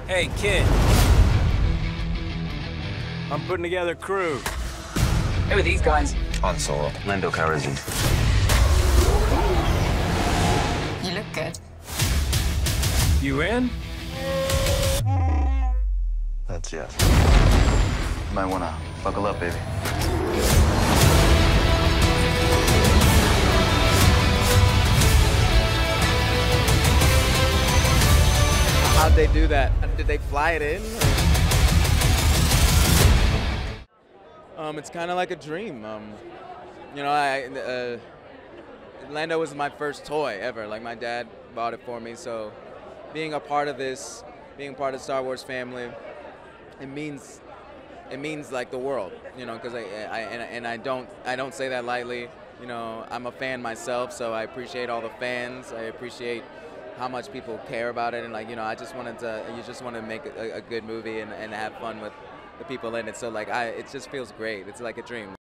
Hey, kid. I'm putting together a crew. Who are these guys? Han Solo, Lando Calrissian. You look good. You in? That's yes. You might wanna buckle up, baby. How'd they do that? Did they fly it in? It's kind of like a dream. You know, Lando was my first toy ever. Like, my dad bought it for me, so being a part of this, being part of the Star Wars family, it means like the world, you know, because I don't say that lightly. You know, I'm a fan myself, so I appreciate all the fans. I appreciate how much people care about it, and like, you know, you just want to make a good movie and have fun with the people in it. So like, it just feels great. It's like a dream.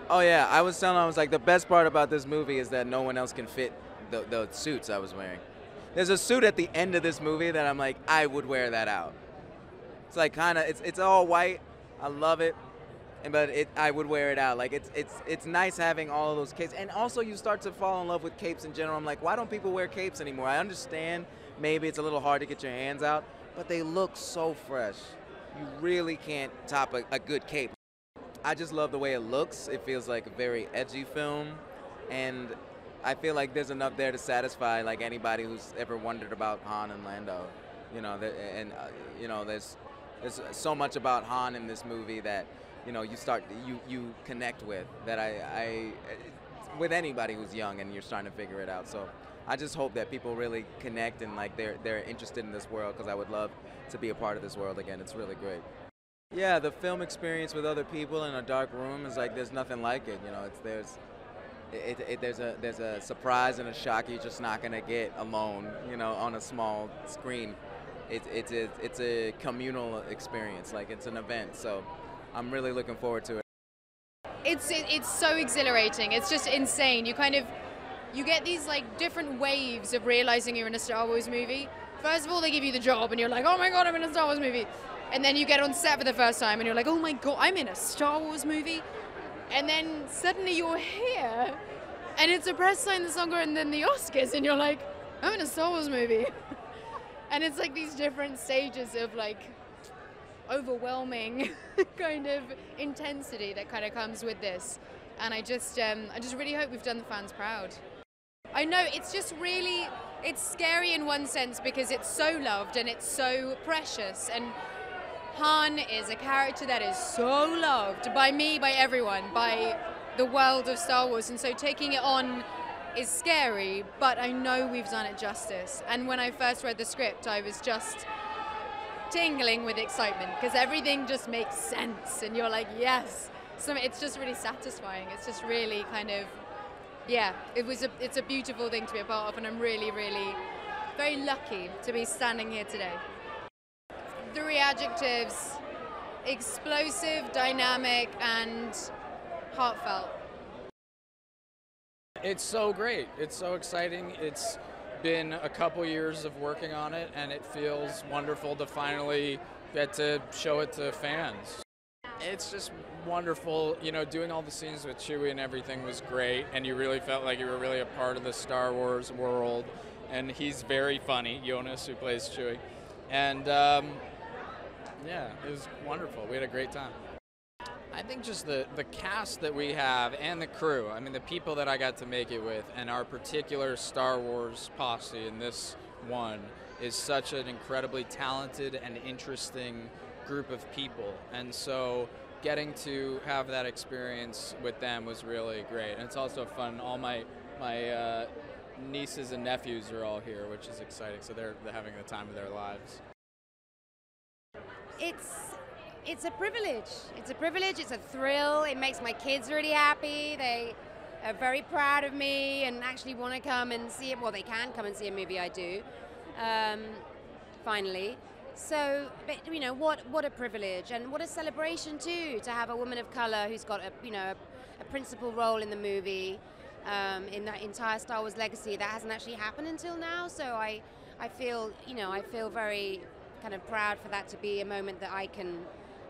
Oh yeah, I was like, the best part about this movie is that no one else can fit the suits I was wearing. There's a suit at the end of this movie that I'm like, I would wear that out. It's like it's all white. I love it, but I would wear it out. Like, it's nice having all of those capes, and also you start to fall in love with capes in general. I'm like, why don't people wear capes anymore? I understand maybe it's a little hard to get your hands out, but they look so fresh. You really can't top a good cape. I just love the way it looks. It feels like a very edgy film, and I feel like there's enough there to satisfy like anybody who's ever wondered about Han and Lando. You know, you know, there's so much about Han in this movie that, you know, you connect with, that with anybody who's young and you're starting to figure it out. So I just hope that people really connect and like they're interested in this world, because I would love to be a part of this world again. It's really great. Yeah, the film experience with other people in a dark room is like, there's nothing like it. You know, there's a surprise and a shock you're just not gonna get alone, you know, on a small screen. It's a communal experience. Like, it's an event. So I'm really looking forward to it. It's so exhilarating. It's just insane. You get these like different waves of realizing you're in a Star Wars movie. First of all, they give you the job and you're like, oh my God, I'm in a Star Wars movie. And then you get on set for the first time and you're like, oh my God, I'm in a Star Wars movie. And then suddenly you're here and it's a press sign that's longer than the Oscars, and you're like, I'm in a Star Wars movie. And it's like these different stages of like overwhelming kind of intensity that kind of comes with this. And I just really hope we've done the fans proud. I know, it's just really, it's scary in one sense because it's so loved and it's so precious, and Han is a character that is so loved by me, by everyone, by the world of Star Wars, and so taking it on is scary, but I know we've done it justice. And when I first read the script, I was just tingling with excitement because everything just makes sense, and you're like, yes. So it's just really satisfying. It's just really kind of, yeah, it's a beautiful thing to be a part of, and I'm really, really very lucky to be standing here today. 3 adjectives: explosive, dynamic, and heartfelt. It's so great. It's so exciting. It's been a couple years of working on it, and it feels wonderful to finally get to show it to fans. It's just wonderful, you know, doing all the scenes with Chewie and everything was great, and you really felt like you were really a part of the Star Wars world. And he's very funny, Jonas, who plays Chewie. And yeah, it was wonderful. We had a great time. I think just the cast that we have and the crew, I mean, the people that I got to make it with, and our particular Star Wars posse in this one is such an incredibly talented and interesting group of people. And so getting to have that experience with them was really great. And it's also fun. All my nieces and nephews are all here, which is exciting. So they're having the time of their lives. It's a privilege. It's a privilege. It's a thrill. It makes my kids really happy. They are very proud of me and actually want to come and see it. Well, they can come and see a movie I do, finally. So, but, you know, what a privilege, and what a celebration too, to have a woman of color who's got a principal role in the movie, in that entire Star Wars legacy. That hasn't actually happened until now. So I feel very kind of proud for that to be a moment that I can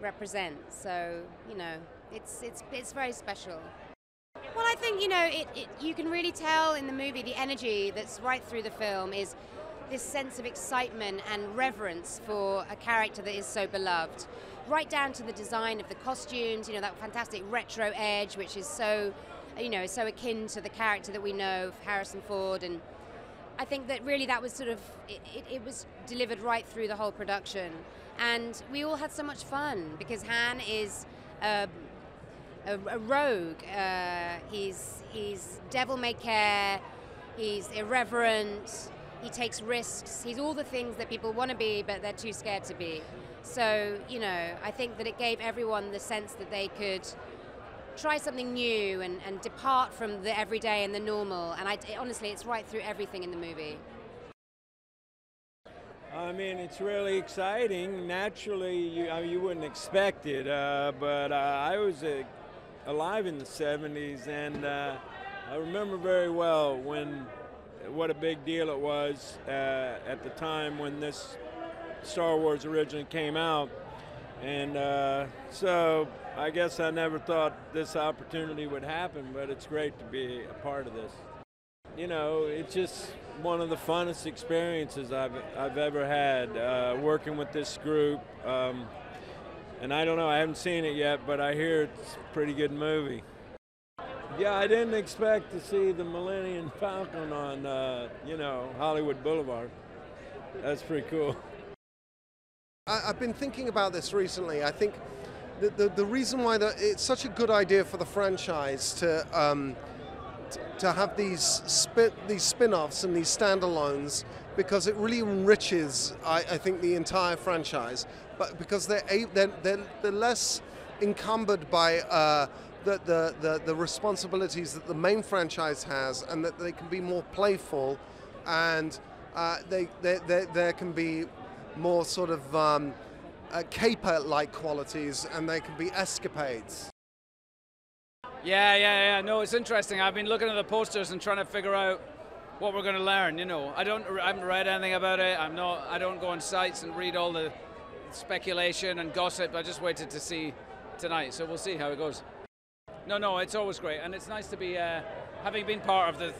represent. So, you know, it's very special. Well, I think, you know, you can really tell in the movie the energy that's right through the film is this sense of excitement and reverence for a character that is so beloved. Right down to the design of the costumes, you know, that fantastic retro edge, which is so, you know, so akin to the character that we know of Harrison Ford. And I think that really that was sort of, it was delivered right through the whole production. And we all had so much fun because Han is a rogue. He's devil-may-care, he's irreverent, he takes risks, he's all the things that people want to be but they're too scared to be. So, you know, I think that it gave everyone the sense that they could try something new and depart from the everyday and the normal. And honestly, it's right through everything in the movie. I mean, it's really exciting. Naturally, you wouldn't expect it, but I was alive in the 70s, and I remember very well what a big deal it was at the time when this Star Wars originally came out. And so I guess I never thought this opportunity would happen, but it's great to be a part of this. You know, it's just one of the funnest experiences I've ever had working with this group. And I don't know, I haven't seen it yet, but I hear it's a pretty good movie. Yeah, I didn't expect to see the Millennium Falcon on, you know, Hollywood Boulevard. That's pretty cool. I've been thinking about this recently. I think the reason why it's such a good idea for the franchise to have these spin-offs and these standalones, because it really enriches, I think, the entire franchise. But because they're less encumbered by the responsibilities that the main franchise has, and that they can be more playful, and there can be more sort of caper-like qualities, and they can be escapades. Yeah. No, it's interesting. I've been looking at the posters and trying to figure out what we're going to learn. You know, I haven't read anything about it. I don't go on sites and read all the speculation and gossip. I just waited to see tonight, so we'll see how it goes. No, it's always great, and it's nice to be having been part of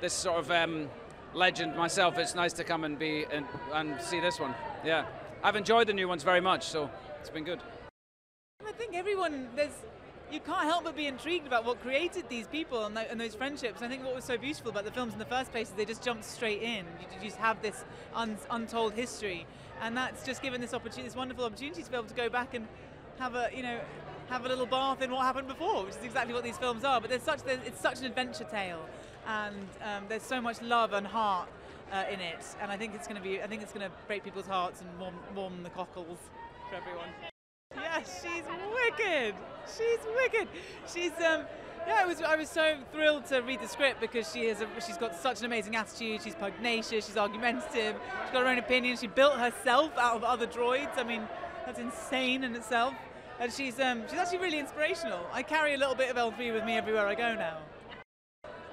this sort of legend myself. It's nice to come and see this one. Yeah, I've enjoyed the new ones very much, so it's been good. I think you can't help but be intrigued about what created these people and those friendships. I think what was so beautiful about the films in the first place is they just jumped straight in. You just have this untold history, and that's just given this wonderful opportunity to be able to go back and have a little bath in what happened before, which is exactly what these films are. But it's such an adventure tale, and there's so much love and heart in it. And I think it's going to break people's hearts and warm the cockles for everyone. Yeah, she's wicked. She's wicked. I was so thrilled to read the script because she's got such an amazing attitude. She's pugnacious. She's argumentative. She's got her own opinion. She built herself out of other droids. I mean, that's insane in itself. And she's actually really inspirational. I carry a little bit of L3 with me everywhere I go now.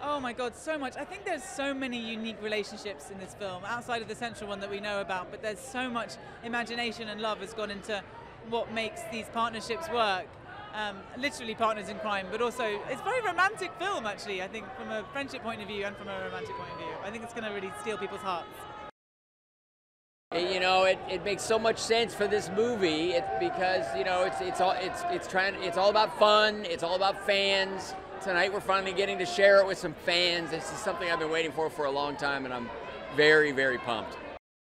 Oh my God, so much. I think there's so many unique relationships in this film, outside of the central one that we know about, but there's so much imagination and love has gone into what makes these partnerships work. Literally partners in crime, but also it's a very romantic film, actually, I think, from a friendship point of view and from a romantic point of view. I think it's going to really steal people's hearts. You know, it makes so much sense for this movie. Because you know it's all about fun. It's all about fans. Tonight we're finally getting to share it with some fans. This is something I've been waiting for a long time, and I'm very, very pumped.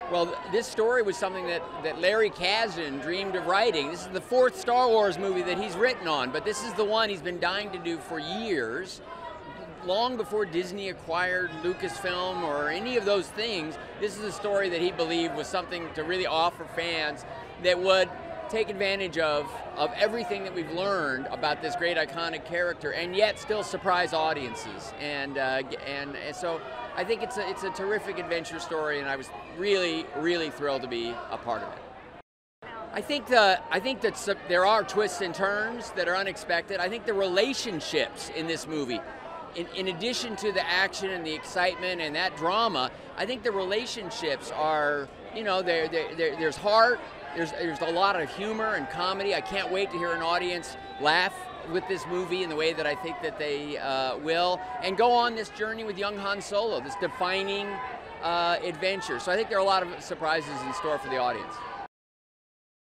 Well, this story was something that Larry Kasdan dreamed of writing. This is the 4th Star Wars movie that he's written on, but this is the one he's been dying to do for years. Long before Disney acquired Lucasfilm or any of those things, this is a story that he believed was something to really offer fans that would take advantage of everything that we've learned about this great iconic character, and yet still surprise audiences. And so I think it's a terrific adventure story, and I was really, really thrilled to be a part of it. I think that there are twists and turns that are unexpected. I think the relationships in this movie in addition to the action and the excitement and that drama, I think the relationships are, you know, there's heart, there's a lot of humor and comedy. I can't wait to hear an audience laugh with this movie in the way that I think that they will, and go on this journey with young Han Solo, this defining adventure. So I think there are a lot of surprises in store for the audience.